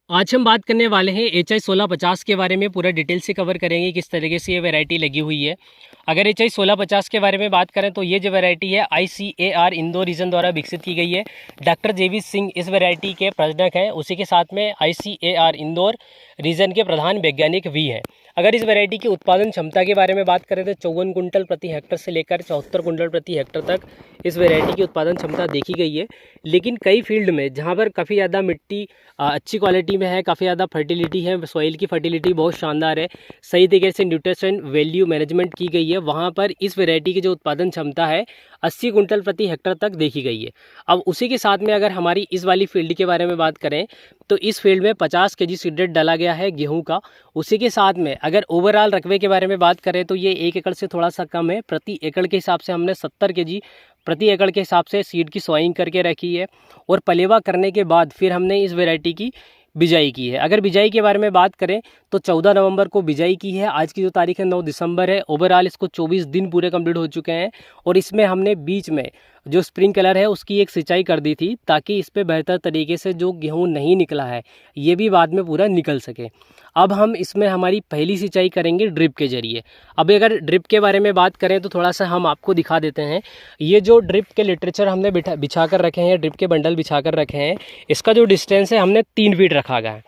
आज हम बात करने वाले हैं HI 1650 के बारे में। पूरा डिटेल से कवर करेंगे किस तरीके से ये वैरायटी लगी हुई है। अगर HI 1650 के बारे में बात करें तो ये जो वैरायटी है ICAR इंदौर रीजन द्वारा विकसित की गई है। डॉक्टर JV सिंह इस वैरायटी के प्रयोजक हैं, उसी के साथ में ICAR इंदौर रीजन के प्रधान वैज्ञानिक भी हैं। अगर इस वैरायटी की उत्पादन क्षमता के बारे में बात करें तो 54 कुंटल प्रति हेक्टर से लेकर 74 कुंटल प्रति हेक्टर तक इस वैरायटी की उत्पादन क्षमता देखी गई है। लेकिन कई फील्ड में जहाँ पर काफ़ी ज़्यादा मिट्टी अच्छी क्वालिटी में है, काफ़ी ज़्यादा फर्टिलिटी है, सॉइल की फर्टिलिटी बहुत शानदार है, सही तरीके से न्यूट्रिशन वैल्यू मैनेजमेंट की गई है, वहाँ पर इस वैरायटी की जो उत्पादन क्षमता है 80 कुंटल प्रति हेक्टर तक देखी गई है। अब उसी के साथ में अगर हमारी इस वाली फील्ड के बारे में बात करें तो इस फील्ड में 50 kg सीडेड डाला गया है गेहूं का। उसी के साथ में अगर ओवरऑल रकबे के बारे में बात करें तो ये 1 एकड़ से थोड़ा सा कम है। प्रति एकड़ के हिसाब से हमने 70 kg प्रति एकड़ के हिसाब से सीड की सॉइंग करके रखी है और पलेवा करने के बाद फिर हमने इस वैरायटी की बिजाई की है। अगर बिजाई के बारे में बात करें तो 14 नवंबर को बिजाई की है। आज की जो तारीख है 9 दिसंबर है। ओवरऑल इसको 24 दिन पूरे कंप्लीट हो चुके हैं और इसमें हमने बीच में जो स्प्रिंकलर है उसकी एक सिंचाई कर दी थी ताकि इस पे बेहतर तरीके से जो गेहूं नहीं निकला है ये भी बाद में पूरा निकल सके। अब हम इसमें हमारी पहली सिंचाई करेंगे ड्रिप के ज़रिए। अब अगर ड्रिप के बारे में बात करें तो थोड़ा सा हम आपको दिखा देते हैं। ये जो ड्रिप के लिटरेचर हमने बिछा कर रखे हैं, ड्रिप के बंडल बिछा कर रखे हैं, इसका जो डिस्टेंस है हमने 3 फीट रखा गया है।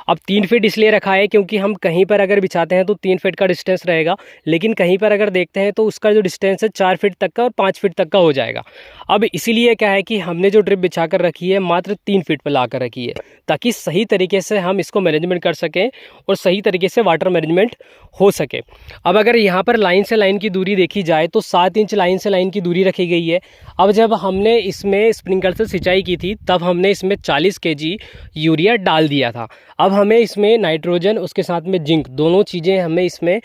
अब 3 फीट इसलिए रखा है क्योंकि हम कहीं पर अगर बिछाते हैं तो 3 फीट का डिस्टेंस रहेगा, लेकिन कहीं पर अगर देखते हैं तो उसका जो डिस्टेंस है 4 फीट तक का और 5 फीट तक का हो जाएगा। अब इसीलिए क्या है कि हमने जो ड्रिप बिछा कर रखी है मात्र 3 फीट पर ला कर रखी है ताकि सही तरीके से हम इसको मैनेजमेंट कर सकें और सही तरीके से वाटर मैनेजमेंट हो सके। अब अगर यहाँ पर लाइन से लाइन की दूरी देखी जाए तो 7 इंच लाइन से लाइन की दूरी रखी गई है। अब जब हमने इसमें स्प्रिंकलर से सिंचाई की थी तब हमने इसमें 40 kg यूरिया डाल दिया था। अब हमें इसमें नाइट्रोजन उसके साथ में जिंक दोनों चीज़ें हमें इसमें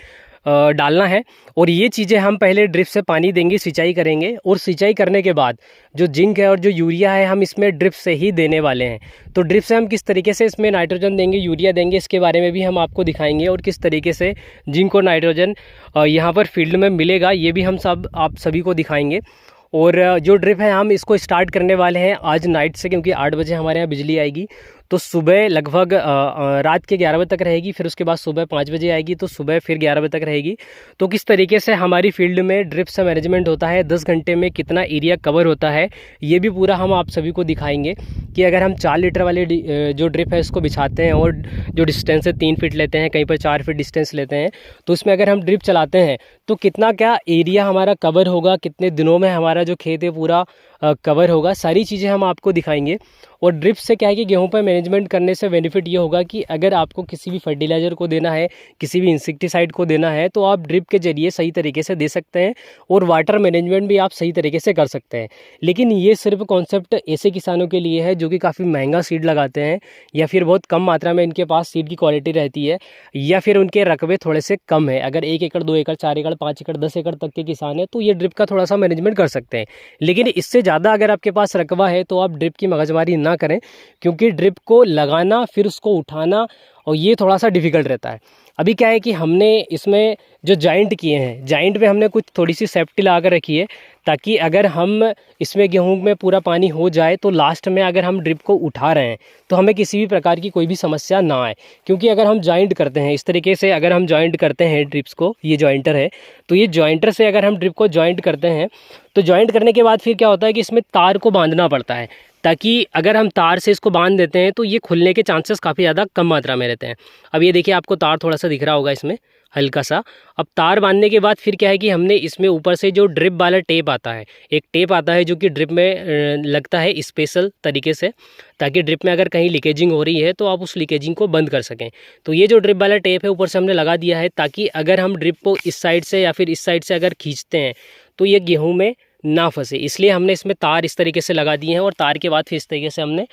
डालना है और ये चीज़ें हम पहले ड्रिप से पानी देंगे, सिंचाई करेंगे और सिंचाई करने के बाद जो जिंक है और जो यूरिया है हम इसमें ड्रिप से ही देने वाले हैं। तो ड्रिप से हम किस तरीके से इसमें नाइट्रोजन देंगे, यूरिया देंगे, इसके बारे में भी हम आपको दिखाएंगे और किस तरीके से जिंक और नाइट्रोजन यहाँ पर फील्ड में मिलेगा ये भी हम आप सभी को दिखाएंगे। और जो ड्रिप है हम इसको स्टार्ट करने वाले हैं आज नाइट से, क्योंकि 8 बजे हमारे यहाँ बिजली आएगी तो सुबह लगभग रात के 11 बजे तक रहेगी, फिर उसके बाद सुबह 5 बजे आएगी तो सुबह फिर 11 बजे तक रहेगी। तो किस तरीके से हमारी फील्ड में ड्रिप से मैनेजमेंट होता है, 10 घंटे में कितना एरिया कवर होता है, ये भी पूरा हम आप सभी को दिखाएंगे कि अगर हम 4 लीटर वाले जो ड्रिप है इसको बिछाते हैं और जो डिस्टेंस है 3 फीट लेते हैं, कहीं पर 4 फीट डिस्टेंस लेते हैं, तो इसमें अगर हम ड्रिप चलाते हैं तो कितना क्या एरिया हमारा कवर होगा, कितने दिनों में हमारा जो खेत है पूरा कवर होगा, सारी चीज़ें हम आपको दिखाएंगे। और ड्रिप से क्या है कि गेहूं पर मैनेजमेंट करने से बेनिफिट ये होगा कि अगर आपको किसी भी फर्टिलाइज़र को देना है, किसी भी इंसेक्टिसाइड को देना है तो आप ड्रिप के ज़रिए सही तरीके से दे सकते हैं और वाटर मैनेजमेंट भी आप सही तरीके से कर सकते हैं। लेकिन ये सिर्फ कॉन्सेप्ट ऐसे किसानों के लिए है जो कि काफ़ी महंगा सीड लगाते हैं या फिर बहुत कम मात्रा में इनके पास सीड की क्वालिटी रहती है या फिर उनके रकबे थोड़े से कम है। अगर 1 एकड़ 2 एकड़ 4 एकड़ 5 एकड़ 10 एकड़ तक के किसान हैं तो ये ड्रिप का थोड़ा सा मैनेजमेंट कर सकते हैं। लेकिन इससे ज़्यादा अगर आपके पास रकबा है तो आप ड्रिप की मगजमारी ना करें, क्योंकि ड्रिप को लगाना फिर उसको उठाना और ये थोड़ा सा डिफ़िकल्ट रहता है। अभी क्या है कि हमने इसमें जो जॉइंट किए हैं, जॉइंट में हमने कुछ थोड़ी सी सेफ्टी लगा कर रखी है ताकि अगर हम इसमें गेहूं में पूरा पानी हो जाए तो लास्ट में अगर हम ड्रिप को उठा रहे हैं तो हमें किसी भी प्रकार की कोई भी समस्या ना आए। क्योंकि अगर हम जॉइंट करते हैं इस तरीके से, अगर हम जॉइंट करते हैं ड्रिप्स को, ये जॉइंटर है, तो ये जॉइंटर से अगर हम ड्रिप को जॉइंट करते हैं तो जॉइंट करने के बाद फिर क्या होता है कि इसमें तार को बांधना पड़ता है ताकि अगर हम तार से इसको बांध देते हैं तो ये खुलने के चांसेस काफ़ी ज़्यादा कम मात्रा में रहते हैं। अब ये देखिए आपको तार थोड़ा सा दिख रहा होगा इसमें हल्का सा। अब तार बांधने के बाद फिर क्या है कि हमने इसमें ऊपर से जो ड्रिप वाला टेप आता है, एक टेप आता है जो कि ड्रिप में लगता है स्पेशल तरीके से ताकि ड्रिप में अगर कहीं लीकेजिंग हो रही है तो आप उस लीकेजिंग को बंद कर सकें। तो ये जो ड्रिप वाला टेप है ऊपर से हमने लगा दिया है ताकि अगर हम ड्रिप को इस साइड से या फिर इस साइड से अगर खींचते हैं तो ये गेहूँ में ना फंसे, इसलिए हमने इसमें तार इस तरीके से लगा दिए हैं और तार के बाद फिर इस तरीके से हमने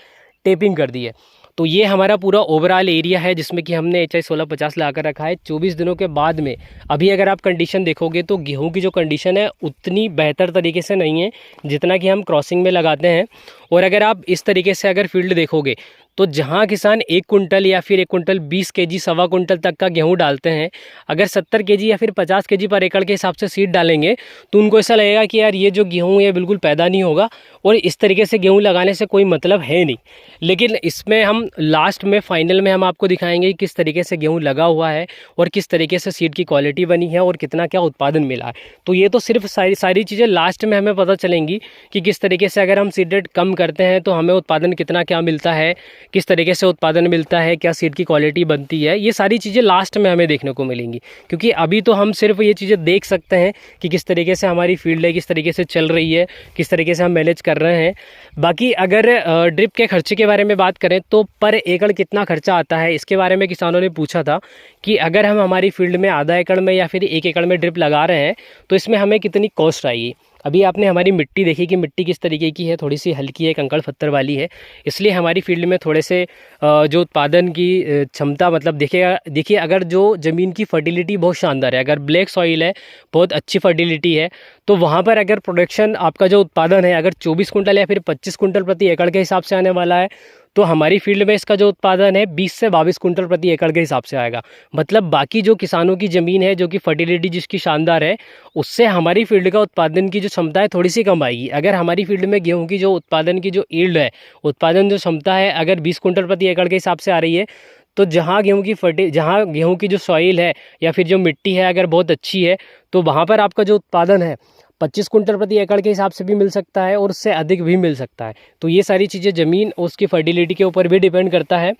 टेपिंग कर दी है। तो ये हमारा पूरा ओवरऑल एरिया है जिसमें कि हमने HI 1650 ला कर रखा है। 24 दिनों के बाद में अभी अगर आप कंडीशन देखोगे तो गेहूं की जो कंडीशन है उतनी बेहतर तरीके से नहीं है जितना कि हम क्रॉसिंग में लगाते हैं। और अगर आप इस तरीके से अगर फील्ड देखोगे तो जहाँ किसान 1 कुंटल या फिर 1 कुंटल 20 केजी, सवा कुंटल तक का गेहूँ डालते हैं, अगर 70 केजी या फिर 50 केजी पर एकड़ के हिसाब से सीड डालेंगे तो उनको ऐसा लगेगा कि यार ये जो गेहूँ है बिल्कुल पैदा नहीं होगा और इस तरीके से गेहूँ लगाने से कोई मतलब है नहीं। लेकिन इसमें हम लास्ट में फाइनल में हम आपको दिखाएंगे किस तरीके से गेहूँ लगा हुआ है और किस तरीके से सीड की क्वालिटी बनी है और कितना क्या उत्पादन मिला है। तो ये तो सिर्फ सारी चीज़ें लास्ट में हमें पता चलेंगी कि किस तरीके से अगर हम सीड रेट कम करते हैं तो हमें उत्पादन कितना क्या मिलता है, किस तरीके से उत्पादन मिलता है, क्या सीड की क्वालिटी बनती है। ये सारी चीज़ें लास्ट में हमें देखने को मिलेंगी, क्योंकि अभी तो हम सिर्फ ये चीज़ें देख सकते हैं कि किस तरीके से हमारी फील्ड है, किस तरीके से चल रही है, किस तरीके से हम मैनेज कर रहे हैं। बाकी अगर ड्रिप के खर्चे के बारे में बात करें तो पर एकड़ कितना खर्चा आता है, इसके बारे में किसानों ने पूछा था कि अगर हम हमारी फील्ड में आधा एकड़ में या फिर 1 एकड़ में ड्रिप लगा रहे हैं तो इसमें हमें कितनी कॉस्ट आएगी। अभी आपने हमारी मिट्टी देखी कि मिट्टी किस तरीके की है, थोड़ी सी हल्की है, कंकड़ पत्थर वाली है, इसलिए हमारी फील्ड में थोड़े से जो उत्पादन की क्षमता मतलब देखिए अगर जो ज़मीन की फर्टिलिटी बहुत शानदार है, अगर ब्लैक सॉइल है, बहुत अच्छी फर्टिलिटी है, तो वहाँ पर अगर प्रोडक्शन आपका जो उत्पादन है अगर 24 कुंटल या फिर 25 कुंटल प्रति एकड़ के हिसाब से आने वाला है तो हमारी फील्ड में इसका जो उत्पादन है 20 से 22 कुंटल प्रति एकड़ के हिसाब से आएगा। मतलब बाकी जो किसानों की ज़मीन है जो कि फर्टिलिटी जिसकी शानदार है, उससे हमारी फील्ड का उत्पादन की जो क्षमता है थोड़ी सी कम आएगी। अगर हमारी फील्ड में गेहूं की जो उत्पादन की जो यील्ड है, उत्पादन जो क्षमता है अगर 20 कुंटल प्रति एकड़ के हिसाब से आ रही है तो जहाँ गेहूँ की जो सॉइल है या फिर जो मिट्टी है अगर बहुत अच्छी है तो वहाँ पर आपका जो उत्पादन है 25 कुंटल प्रति एकड़ के हिसाब से भी मिल सकता है और उससे अधिक भी मिल सकता है। तो ये सारी चीज़ें ज़मीन और उसकी फर्टिलिटी के ऊपर भी डिपेंड करता है।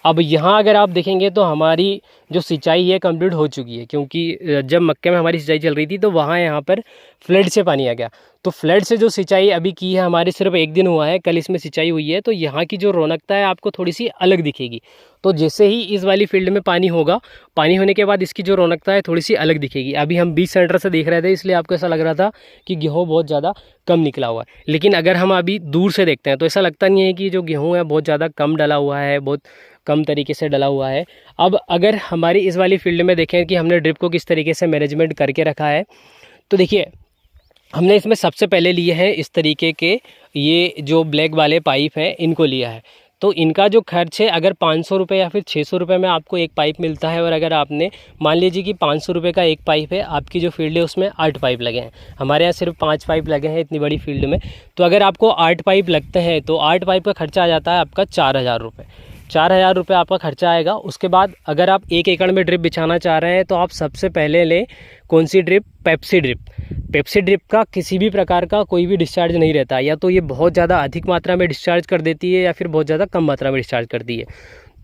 अब यहाँ अगर आप देखेंगे तो हमारी जो सिंचाई है कंप्लीट हो चुकी है, क्योंकि जब मक्के में हमारी सिंचाई चल रही थी तो वहाँ यहाँ पर फ्लड से पानी आ गया। तो फ्लड से जो सिंचाई अभी की है हमारी सिर्फ 1 दिन हुआ है, कल इसमें सिंचाई हुई है, तो यहाँ की जो रौनकता है आपको थोड़ी सी अलग दिखेगी। तो जैसे ही इस वाली फील्ड में पानी होगा, पानी होने के बाद इसकी जो रौनकता है थोड़ी सी अलग दिखेगी। अभी हम बीज सेंटर से देख रहे थे इसलिए आपको ऐसा लग रहा था कि गेहूँ बहुत ज़्यादा कम निकला हुआ है, लेकिन अगर हम अभी दूर से देखते हैं तो ऐसा लगता नहीं है कि जो गेहूँ है बहुत ज़्यादा कम डला हुआ है, बहुत कम तरीके से डला हुआ है। अब अगर हमारी इस वाली फील्ड में देखें कि हमने ड्रिप को किस तरीके से मैनेजमेंट करके रखा है, तो देखिए हमने इसमें सबसे पहले लिए हैं इस तरीके के ये जो ब्लैक वाले पाइप हैं इनको लिया है। तो इनका जो खर्च है अगर 500 रुपये या फिर 600 रुपये में आपको एक पाइप मिलता है, और अगर आपने मान लीजिए कि 500 रुपये का एक पाइप है, आपकी जो फील्ड है उसमें 8 पाइप लगे हैं, हमारे यहाँ सिर्फ 5 पाइप लगे हैं इतनी बड़ी फील्ड में। तो अगर आपको 8 पाइप लगते हैं तो 8 पाइप का खर्चा आ जाता है आपका 4000 रुपये। 4000 रुपये आपका खर्चा आएगा। उसके बाद अगर आप 1 एकड़ में ड्रिप बिछाना चाह रहे हैं तो आप सबसे पहले लें कौन सी drip, Pepsi drip. Pepsi drip का किसी भी प्रकार का कोई भी डिस्चार्ज नहीं रहता, या तो ये बहुत ज़्यादा अधिक मात्रा में डिस्चार्ज कर देती है या फिर बहुत ज़्यादा कम मात्रा में डिस्चार्ज करती है।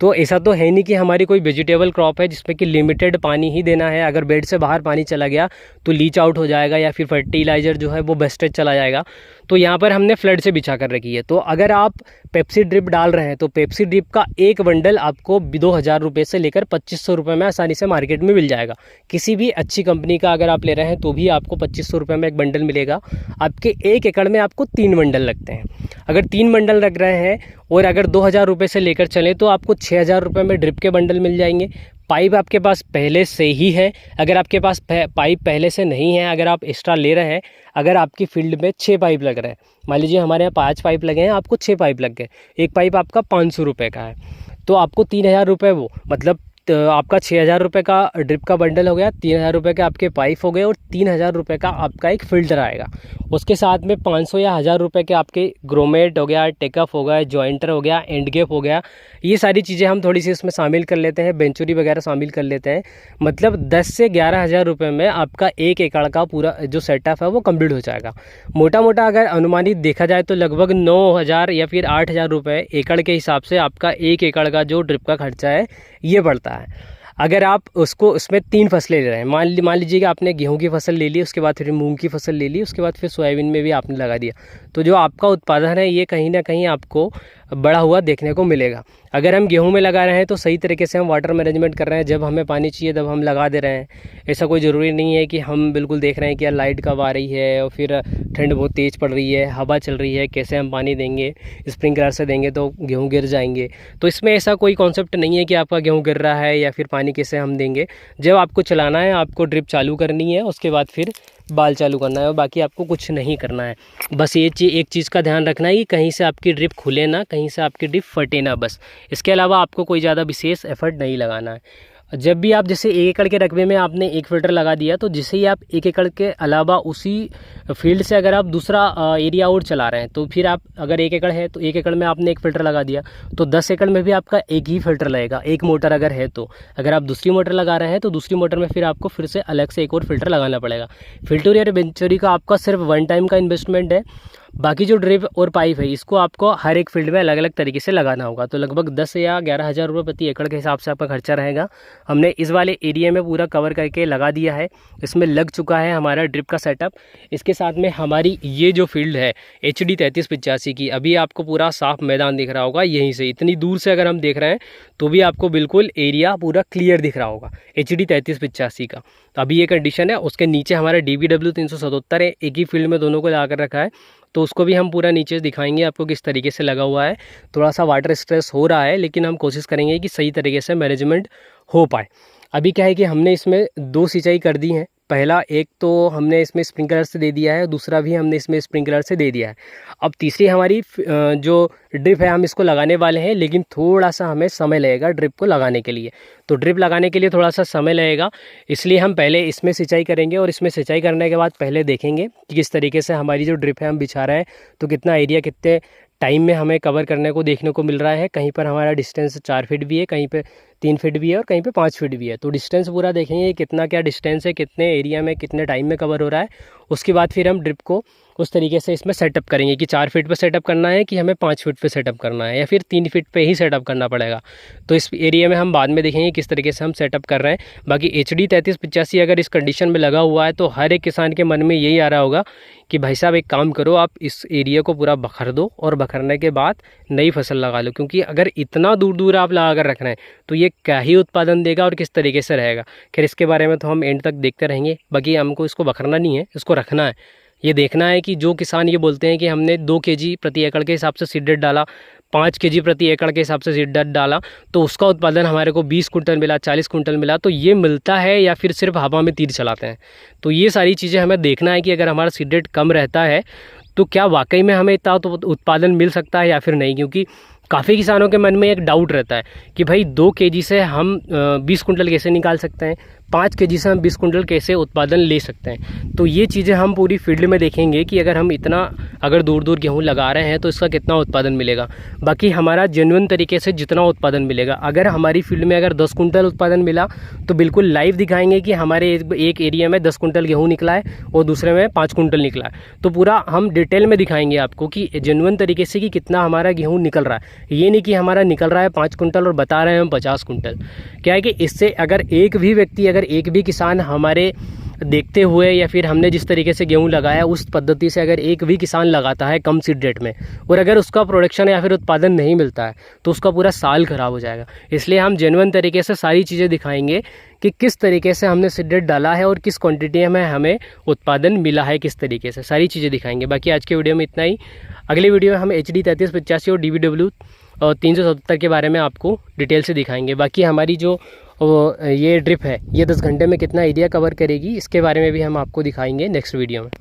तो ऐसा तो है नहीं कि हमारी कोई वेजिटेबल क्रॉप है जिसमें कि लिमिटेड पानी ही देना है, अगर बेड से बाहर पानी चला गया तो लीच आउट हो जाएगा या फिर फर्टिलाइज़र जो है वो वेस्टेज चला जाएगा। तो यहाँ पर हमने फ्लड से बिछा कर रखी है। तो अगर आप पेप्सी ड्रिप डाल रहे हैं तो पेप्सी ड्रिप का एक बंडल आपको 2000 रुपये से लेकर 2500 रुपये में आसानी से मार्केट में मिल जाएगा। किसी भी अच्छी कंपनी का अगर आप ले रहे हैं तो भी आपको 2500 रुपये में एक बंडल मिलेगा। आपके 1 एकड़ में आपको 3 बंडल लगते हैं। अगर 3 बंडल लग रहे हैं और अगर 2000 रुपये से लेकर चलें तो आपको 6000 रुपये में ड्रिप के बंडल मिल जाएंगे। पाइप आपके पास पहले से ही है, अगर आपके पास पाइप पहले से नहीं है, अगर आप एक्स्ट्रा ले रहे हैं, अगर आपकी फील्ड में 6 पाइप लग रहे हैं, मान लीजिए हमारे यहाँ 5 पाइप लगे हैं, आपको 6 पाइप लग गए, एक पाइप आपका 500 रुपये का है, तो आपको 3000 रुपये वो मतलब आपका 6000 रुपये का ड्रिप का बंडल हो गया, 3000 रुपये के आपके पाइप हो गए और 3000 रुपये का आपका एक फ़िल्टर आएगा। उसके साथ में 500 या 1000 रुपये के आपके ग्रोमेट हो गया, टेकअप हो गया, जॉइंटर हो गया, एंड गेप हो गया, ये सारी चीज़ें हम थोड़ी सी इसमें शामिल कर लेते हैं, बेंचुरी वगैरह शामिल कर लेते हैं। मतलब 10 से 11,000 रुपये में आपका 1 एकड़ का पूरा जो सेटअप है वो कम्प्लीट हो जाएगा। मोटा मोटा अगर अनुमानित देखा जाए तो लगभग 9000 या फिर 8000 रुपये एकड़ के हिसाब से आपका 1 एकड़ का जो ड्रिप का खर्चा है ये पड़ता है। अगर आप उसको उसमें 3 फसलें ले रहे हैं, मान लीजिए कि आपने गेहूं की फसल ले ली, उसके बाद फिर मूंग की फसल ले ली, उसके बाद फिर सोयाबीन में भी आपने लगा दिया, तो जो आपका उत्पादन है ये कहीं ना कहीं आपको बढ़ा हुआ देखने को मिलेगा। अगर हम गेहूं में लगा रहे हैं तो सही तरीके से हम वाटर मैनेजमेंट कर रहे हैं, जब हमें पानी चाहिए तब हम लगा दे रहे हैं। ऐसा कोई ज़रूरी नहीं है कि हम बिल्कुल देख रहे हैं कि यार लाइट कब आ रही है और फिर ठंड बहुत तेज़ पड़ रही है, हवा चल रही है, कैसे हम पानी देंगे, स्प्रिंकलर से देंगे तो गेहूँ गिर जाएंगे। तो इसमें ऐसा कोई कॉन्सेप्ट नहीं है कि आपका गेहूँ गिर रहा है या फिर पानी कैसे हम देंगे। जब आपको चलाना है, आपको ड्रिप चालू करनी है, उसके बाद फिर बाल चालू करना है और बाकी आपको कुछ नहीं करना है। बस ये एक चीज़ का ध्यान रखना है कि कहीं से आपकी ड्रिप खुले ना, कहीं कहीं से आपकी ड्रिप फटे ना, बस। इसके अलावा आपको कोई ज़्यादा विशेष एफर्ट नहीं लगाना है। जब भी आप जैसे 1 एकड़ के रकबे में आपने 1 फ़िल्टर लगा दिया, तो जैसे ही आप 1 एकड़ के अलावा उसी फील्ड से अगर आप दूसरा एरिया और चला रहे हैं, तो फिर आप अगर 1 एकड़ है तो 1 एकड़ में आपने 1 फ़िल्टर लगा दिया, तो 10 एकड़ में भी आपका एक ही फ़िल्टर लगेगा, एक मोटर अगर है तो। अगर आप दूसरी मोटर लगा रहे हैं तो दूसरी मोटर में फिर आपको फिर से अलग से एक और फ़िल्टर लगाना पड़ेगा। फिल्टर या वेंचुरी का आपका सिर्फ 1 टाइम का इन्वेस्टमेंट है। बाकी जो ड्रिप और पाइप है, इसको आपको हर एक फील्ड में अलग अलग तरीके से लगाना होगा। तो लगभग 10 या 11,000 रुपये प्रति एकड़ के हिसाब से आपका खर्चा रहेगा। हमने इस वाले एरिया में पूरा कवर करके लगा दिया है। इसमें लग चुका है हमारा ड्रिप का सेटअप। इसके साथ में हमारी ये जो फील्ड है HD 3385 की, अभी आपको पूरा साफ मैदान दिख रहा होगा। यहीं से इतनी दूर से अगर हम देख रहे हैं तो भी आपको बिल्कुल एरिया पूरा क्लियर दिख रहा होगा HD 3385 का। तो अभी ये कंडीशन है। उसके नीचे हमारा DBW 377 है, एक ही फील्ड में दोनों को लगा कर रखा है। तो उसको भी हम पूरा नीचे दिखाएंगे आपको किस तरीके से लगा हुआ है। थोड़ा सा वाटर स्ट्रेस हो रहा है, लेकिन हम कोशिश करेंगे कि सही तरीके से मैनेजमेंट हो पाए। अभी क्या है कि हमने इसमें 2 सिंचाई कर दी हैं। पहला एक तो हमने इसमें स्प्रिंकलर से दे दिया है, दूसरा भी हमने इसमें स्प्रिंकलर से दे दिया है। अब तीसरी हमारी जो ड्रिप है, हम इसको लगाने वाले हैं, लेकिन थोड़ा सा हमें समय लगेगा ड्रिप को लगाने के लिए। तो ड्रिप लगाने के लिए थोड़ा सा समय लगेगा, इसलिए हम पहले इसमें सिंचाई करेंगे और इसमें सिंचाई करने के बाद पहले देखेंगे कि किस तरीके से हमारी जो ड्रिप है हम बिछा रहे हैं, तो कितना एरिया कितने टाइम में हमें कवर करने को देखने को मिल रहा है। कहीं पर हमारा डिस्टेंस 4 फीट भी है, कहीं पे 3 फीट भी है और कहीं पे 5 फीट भी है। तो डिस्टेंस पूरा देखेंगे कितना क्या डिस्टेंस है, कितने एरिया में कितने टाइम में कवर हो रहा है। उसके बाद फिर हम ड्रिप को उस तरीके से इसमें सेटअप करेंगे कि 4 फीट पे सेटअप करना है कि हमें 5 फीट पे सेटअप करना है, या फिर 3 फीट पे ही सेटअप करना पड़ेगा। तो इस एरिया में हम बाद में देखेंगे किस तरीके से हम सेटअप कर रहे हैं। बाकी HD 3385 अगर इस कंडीशन में लगा हुआ है तो हर एक किसान के मन में यही आ रहा होगा कि भाई साहब एक काम करो, आप इस एरिया को पूरा बखर दो और बखरने के बाद नई फसल लगा लो। क्योंकि अगर इतना दूर दूर आप लगा कर रख रहे हैं तो ये क्या ही उत्पादन देगा और किस तरीके से रहेगा। खैर इसके बारे में तो हम एंड तक देखते रहेंगे। बाकी हमको इसको बखरना नहीं है, इसको रखना है। ये देखना है कि जो किसान ये बोलते हैं कि हमने 2 kg प्रति एकड़ के हिसाब से सीडेड डाला, 5 kg प्रति एकड़ के हिसाब से सीडेड डाला, तो उसका उत्पादन हमारे को 20 कुंटल मिला, 40 कुंटल मिला, तो ये मिलता है या फिर सिर्फ हवा में तीर चलाते हैं। तो ये सारी चीज़ें हमें देखना है कि अगर हमारा सीडेड कम रहता है तो क्या वाकई में हमें इतना उत्पादन मिल सकता है या फिर नहीं। क्योंकि काफ़ी किसानों के मन में एक डाउट रहता है कि भाई 2 kg से हम 20 कुंटल कैसे निकाल सकते हैं, 5 kg से हम 20 कुंटल कैसे उत्पादन ले सकते हैं। तो ये चीज़ें हम पूरी फील्ड में देखेंगे कि अगर हम इतना अगर दूर दूर गेहूँ लगा रहे हैं तो इसका कितना उत्पादन मिलेगा। बाकी हमारा जेन्युइन तरीके से जितना उत्पादन मिलेगा, अगर हमारी फील्ड में अगर 10 कुंटल उत्पादन मिला तो बिल्कुल लाइव दिखाएंगे कि हमारे एक एरिया में 10 कुंटल गेहूँ निकला है और दूसरे में 5 कुंटल निकला है। तो पूरा हम डिटेल में दिखाएंगे आपको कि जेन्युइन तरीके से कि कितना हमारा गेहूँ निकल रहा है। ये नहीं कि हमारा निकल रहा है 5 कुंटल और बता रहे हैं हम 50 कुंटल। क्या है कि इससे अगर एक भी व्यक्ति, अगर एक भी किसान हमारे देखते हुए या फिर हमने जिस तरीके से गेहूं लगाया उस पद्धति से अगर एक भी किसान लगाता है कम सीड रेट में, और अगर उसका प्रोडक्शन या फिर उत्पादन नहीं मिलता है तो उसका पूरा साल खराब हो जाएगा। इसलिए हम जेन्युइन तरीके से सारी चीज़ें दिखाएंगे कि किस तरीके से हमने सीड रेट डाला है और किस क्वांटिटी में हमें उत्पादन मिला है, किस तरीके से सारी चीज़ें दिखाएंगे। बाकी आज के वीडियो में इतना ही। अगले वीडियो में हम HD 3385 और DBW 377 के बारे में आपको डिटेल से दिखाएंगे। बाकी हमारी जो ये ड्रिप है ये 10 घंटे में कितना एरिया कवर करेगी, इसके बारे में भी हम आपको दिखाएंगे नेक्स्ट वीडियो में।